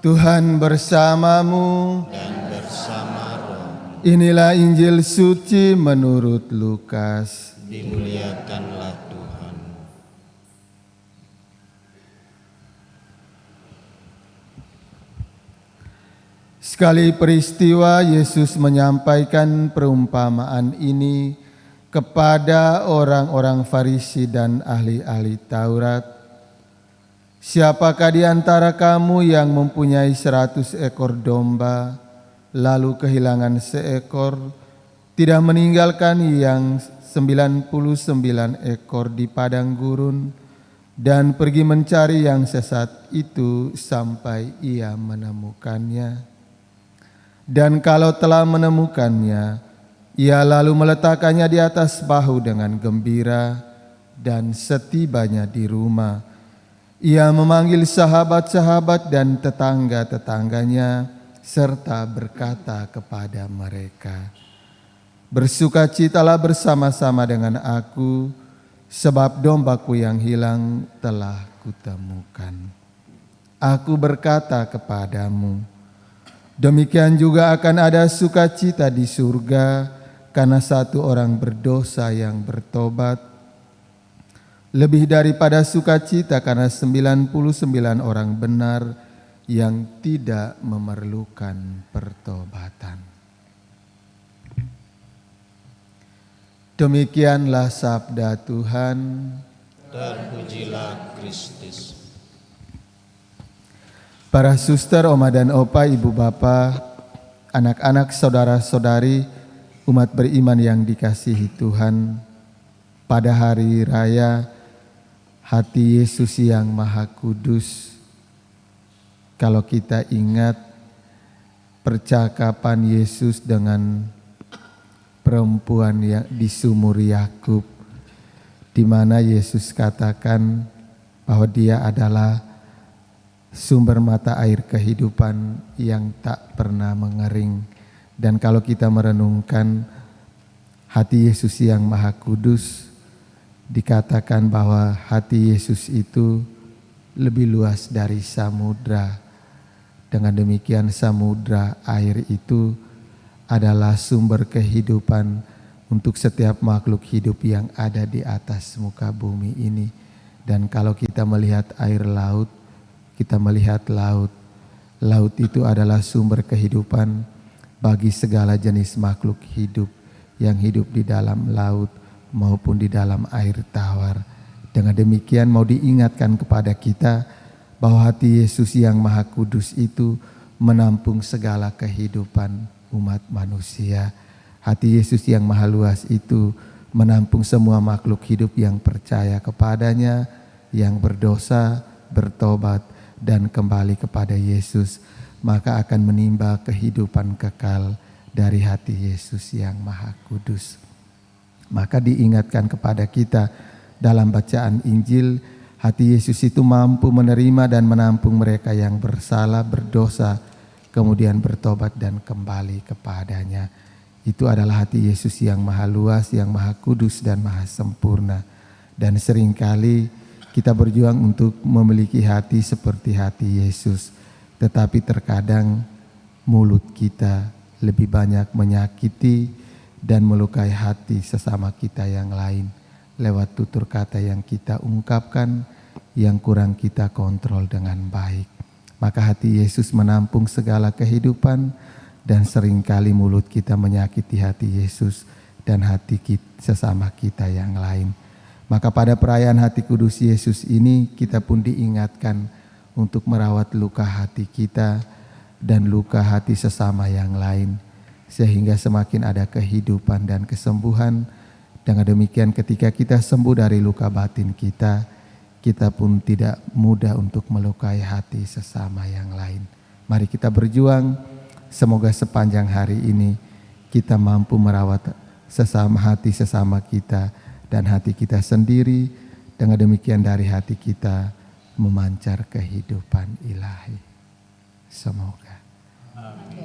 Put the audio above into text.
Tuhan bersamamu. Dan bersama roh. Inilah Injil suci menurut Lukas. Dimuliakanlah Tuhan. Sekali peristiwa Yesus menyampaikan perumpamaan ini kepada orang-orang Farisi dan ahli-ahli Taurat. Siapakah di antara kamu yang mempunyai 100 ekor domba, lalu kehilangan seekor, tidak meninggalkan yang 99 ekor di padang gurun, dan pergi mencari yang sesat itu sampai ia menemukannya? Dan kalau telah menemukannya, ia lalu meletakkannya di atas bahu dengan gembira, dan setibanya di rumah, ia memanggil sahabat-sahabat dan tetangga-tetangganya, serta berkata kepada mereka, "Bersukacitalah bersama-sama dengan aku, sebab dombaku yang hilang telah kutemukan. Aku berkata kepadamu, demikian juga akan ada sukacita di surga karena satu orang berdosa yang bertobat, lebih daripada sukacita karena 99 orang benar yang tidak memerlukan pertobatan." Demikianlah sabda Tuhan. Terpujilah Kristus. Para suster, oma dan opa, ibu bapa, anak-anak, saudara-saudari, umat beriman yang dikasihi Tuhan, pada hari raya Hati Yesus yang Maha Kudus, kalau kita ingat percakapan Yesus dengan perempuan yang di sumur Yakub, di mana Yesus katakan bahwa dia adalah sumber mata air kehidupan yang tak pernah mengering. Dan kalau kita merenungkan hati Yesus yang Maha Kudus, dikatakan bahwa hati Yesus itu lebih luas dari samudra. Dengan demikian samudra air itu adalah sumber kehidupan untuk setiap makhluk hidup yang ada di atas muka bumi ini. Dan kalau kita melihat air laut, kita melihat laut. Laut itu adalah sumber kehidupan bagi segala jenis makhluk hidup yang hidup di dalam laut maupun di dalam air tawar. Dengan demikian mau diingatkan kepada kita bahwa hati Yesus yang Maha Kudus itu menampung segala kehidupan umat manusia. Hati Yesus yang Maha Luas itu menampung semua makhluk hidup yang percaya kepadanya, yang berdosa, bertobat, dan kembali kepada Yesus, maka akan menimba kehidupan kekal dari hati Yesus yang Maha Kudus. Maka diingatkan kepada kita dalam bacaan Injil, hati Yesus itu mampu menerima dan menampung mereka yang bersalah, berdosa, kemudian bertobat dan kembali kepadanya. Itu adalah hati Yesus yang Maha Luas, yang Maha Kudus dan Maha Sempurna. Dan seringkali kita berjuang untuk memiliki hati seperti hati Yesus, tetapi terkadang mulut kita lebih banyak menyakiti dan melukai hati sesama kita yang lain lewat tutur kata yang kita ungkapkan yang kurang kita kontrol dengan baik. Maka hati Yesus menampung segala kehidupan, dan seringkali mulut kita menyakiti hati Yesus dan hati sesama kita yang lain. Maka pada perayaan Hati Kudus Yesus ini kita pun diingatkan untuk merawat luka hati kita dan luka hati sesama yang lain, sehingga semakin ada kehidupan dan kesembuhan. Dengan demikian ketika kita sembuh dari luka batin kita, kita pun tidak mudah untuk melukai hati sesama yang lain. Mari kita berjuang, semoga sepanjang hari ini kita mampu merawat sesama hati sesama kita dan hati kita sendiri. Dengan demikian dari hati kita memancar kehidupan ilahi. Semoga. Amin.